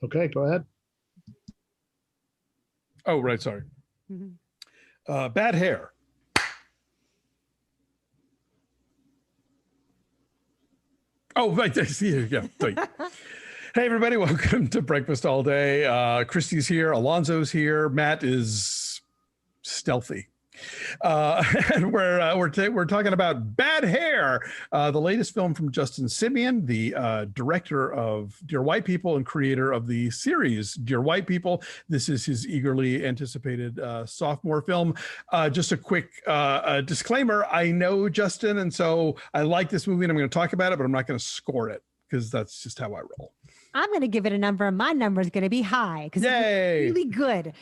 Okay, go ahead. Oh, right. Sorry. Bad hair. Oh, right. Yeah. Hey, everybody. Welcome to Breakfast All Day. Christy's here. Alonso's here. Matt is stealthy. And we're talking about Bad Hair, the latest film from Justin Simien, the director of Dear White People and creator of the series Dear White People. This is his eagerly anticipated sophomore film. Just a quick disclaimer. I know Justin, and so I like this movie and I'm going to talk about it, but I'm not going to score it because that's just how I roll. I'm going to give it a number, and my number is going to be high because it's really good.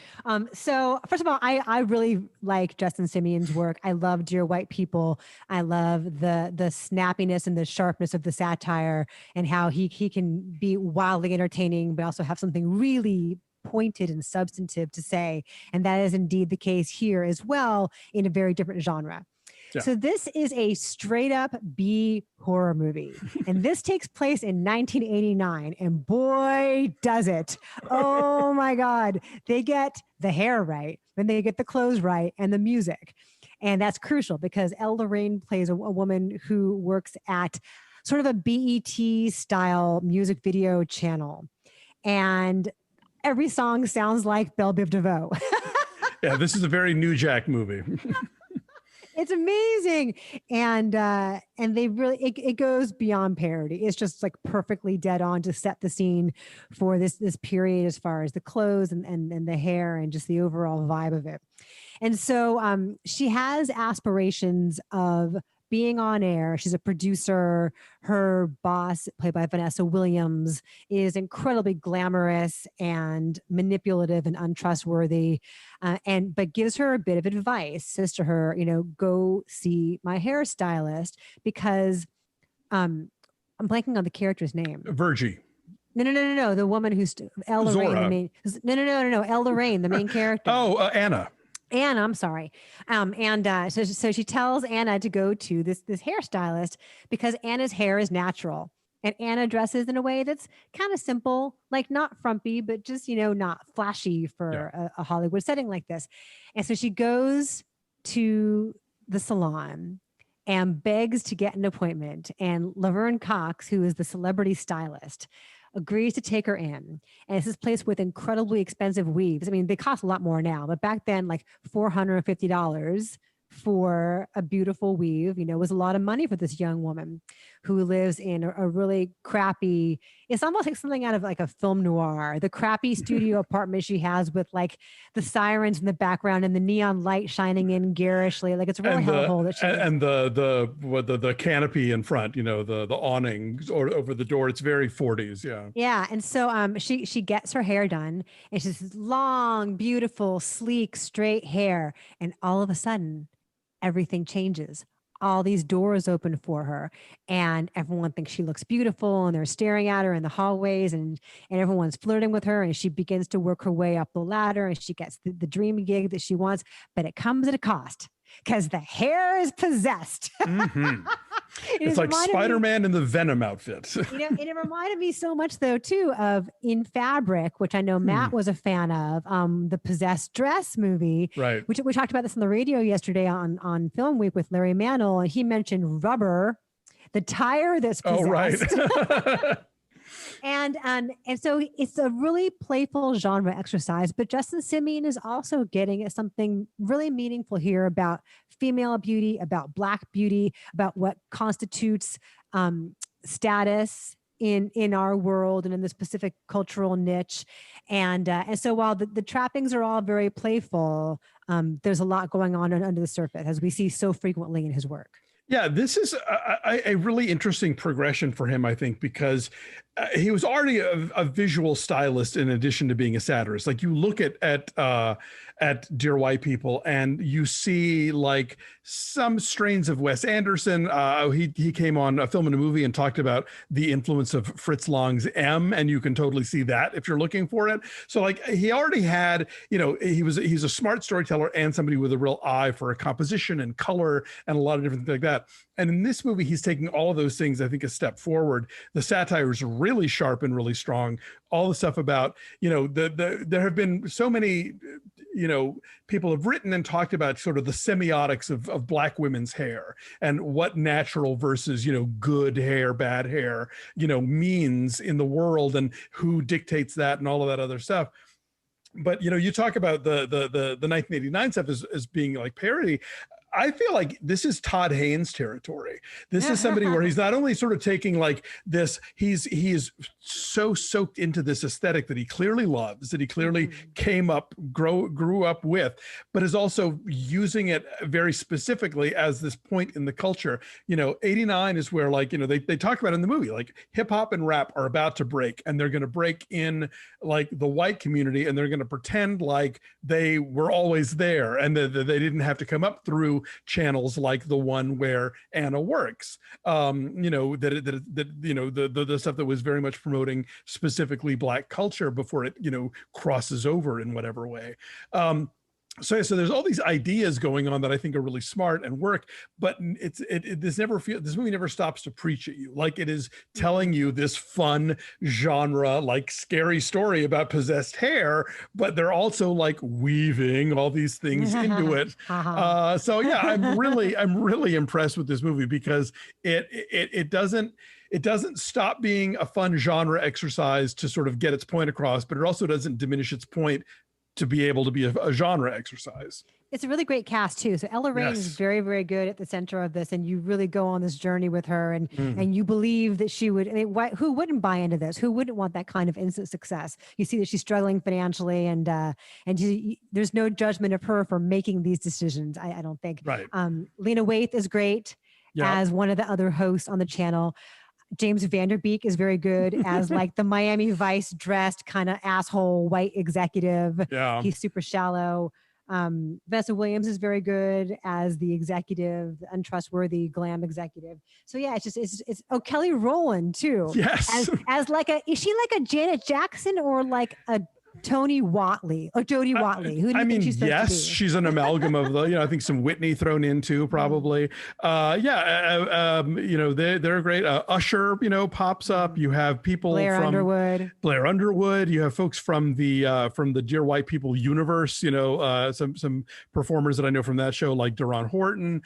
So first of all, I really like Justin Simien's work. I love Dear White People. I love the snappiness and the sharpness of the satire and how he can be wildly entertaining, but also have something really pointed and substantive to say. And that is indeed the case here as well in a very different genre. Yeah. So this is a straight up B horror movie. And this takes place in 1989. And boy, does it. Oh my God. They get the hair right. Then they get the clothes right and the music. And that's crucial because Lorraine plays a woman who works at sort of a BET style music video channel. And every song sounds like Belle Biv DeVoe. Yeah, this is a very New Jack movie. It's amazing. And they really, it goes beyond parody. It's just like perfectly dead on to set the scene for this period as far as the clothes and the hair and just the overall vibe of it. And so she has aspirations of being on air. She's a producer. Her boss, played by Vanessa Williams, is incredibly glamorous and manipulative and untrustworthy, but gives her a bit of advice. Says to her, go see my hairstylist because I'm blanking on the character's name. Virgie. No. The woman who's Elle Lorraine. No. Elle Lorraine, the main character. Oh, Anna. Anna, I'm sorry. So she tells Anna to go to this hairstylist because Anna's hair is natural. And Anna dresses in a way that's kind of simple, like not frumpy, but just, not flashy for a Hollywood setting like this. And so she goes to the salon and begs to get an appointment. And Laverne Cox, who is the celebrity stylist, agrees to take her in. And it's this place with incredibly expensive weaves. I mean, they cost a lot more now, but back then, like $450 for a beautiful weave, was a lot of money for this young woman who lives in a really crappy, it's almost like something out of like a film noir, the crappy studio apartment she has with like the sirens in the background and the neon light shining in garishly. Like it's a really hellhole that she and the canopy in front, the awning over the door. It's very 40s. Yeah. Yeah. And so she gets her hair done and she's this long, beautiful, sleek, straight hair. And all of a sudden, everything changes. All these doors open for her and everyone thinks she looks beautiful and they're staring at her in the hallways and everyone's flirting with her and she begins to work her way up the ladder and she gets the dream gig that she wants, but it comes at a cost because the hair is possessed. Mm-hmm. It's like Spider-Man in the Venom outfit. And it reminded me so much, though, too, of In Fabric, which I know Matt was a fan of, the Possessed Dress movie. Right. Which we talked about this on the radio yesterday on Film Week with Larry Mantle, and he mentioned Rubber, the tire that's possessed. Oh, right. And so it's a really playful genre exercise, but Justin Simien is also getting at something really meaningful here about female beauty, about Black beauty, about what constitutes status in our world and in the specific cultural niche. And so while the trappings are all very playful, there's a lot going on under the surface, as we see so frequently in his work. Yeah, this is a really interesting progression for him, I think, because he was already a visual stylist in addition to being a satirist. Like you look at Dear White People and you see like some strains of Wes Anderson. He came on a Film and a Movie and talked about the influence of Fritz Lang's M, and you can totally see that if you're looking for it. So like he already had, he's a smart storyteller and somebody with a real eye for a composition and color and a lot of different things like that. that. And in this movie, he's taking all of those things, I think, a step forward. The satire is really sharp and really strong. All the stuff about, you know, there have been so many, you know, people have written and talked about sort of the semiotics of Black women's hair and what natural versus, you know, good hair, bad hair, you know, means in the world and who dictates that and all of that other stuff. But, you know, you talk about the 1989 stuff as being like parody. I feel like this is Todd Haynes territory. This is somebody where he's not only sort of taking like this, he is so soaked into this aesthetic that he clearly loves, that he clearly grew up with, but is also using it very specifically as this point in the culture. You know, 89 is where, like, you know, they talk about in the movie, like hip hop and rap are about to break, and they're going to break in like the white community, and they're going to pretend like they were always there and that they didn't have to come up through channels like the one where Anna works. You know, that you know, the stuff that was very much promoting specifically Black culture before it, you know, crosses over in whatever way. So there's all these ideas going on that I think are really smart and work, but this movie never stops to preach at you. Like, it is telling you this fun genre, like scary story about possessed hair, but they're also like weaving all these things into it. So yeah, I'm really impressed with this movie because it doesn't stop being a fun genre exercise to sort of get its point across, but it also doesn't diminish its point to be able to be a genre exercise. It's a really great cast too. So Elle Lorraine is very, very good at the center of this, and you really go on this journey with her, and you believe that she would. I mean, who wouldn't buy into this? Who wouldn't want that kind of instant success? You see that she's struggling financially, and there's no judgment of her for making these decisions. I don't think. Right. Lena Waithe is great as one of the other hosts on the channel. James Vanderbeek is very good as like the Miami Vice dressed kind of asshole white executive. Yeah. He's super shallow. Vanessa Williams is very good as the executive, the untrustworthy glam executive. So yeah, it's Kelly Rowland too. Yes. As like is she like a Janet Jackson or like a Tony Watley or Jodie Watley? Who do you think she's supposed to be? She's an amalgam of the, you know, I think some Whitney thrown in too, probably. You know, they're great. Usher, you know, pops up. You have people Blair Underwood. You have folks from the Dear White People universe, you know, some performers that I know from that show, like Duran Horton.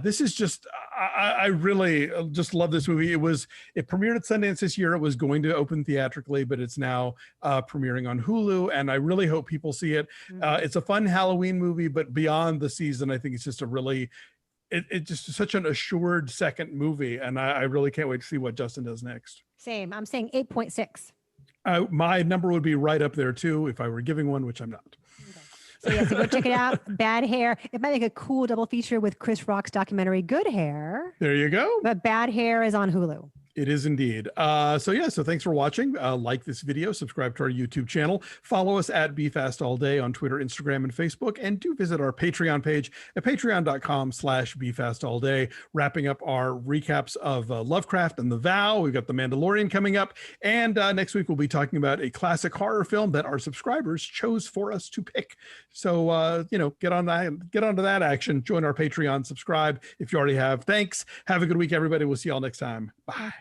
This is just, I really just love this movie. It premiered at Sundance this year. It was going to open theatrically, but it's now premiering on Hulu, and I really hope people see it. It's a fun Halloween movie, but beyond the season, I think it's just it's just such an assured second movie, and I really can't wait to see what Justin does next. Same. I'm saying 8.6. My number would be right up there too if I were giving one, which I'm not. Okay. So go check it out. Bad Hair. It might make a cool double feature with Chris Rock's documentary Good Hair. There you go. But Bad Hair is on Hulu. It is indeed. So thanks for watching. Like this video, subscribe to our YouTube channel, follow us at BeFastAllDay on Twitter, Instagram, and Facebook, and do visit our Patreon page at patreon.com/BeFastAllDay. Wrapping up our recaps of Lovecraft and The Vow. We've got The Mandalorian coming up, and next week we'll be talking about a classic horror film that our subscribers chose for us to pick. So get onto that action. Join our Patreon, subscribe if you already have. Thanks. Have a good week, everybody. We'll see y'all next time. Bye.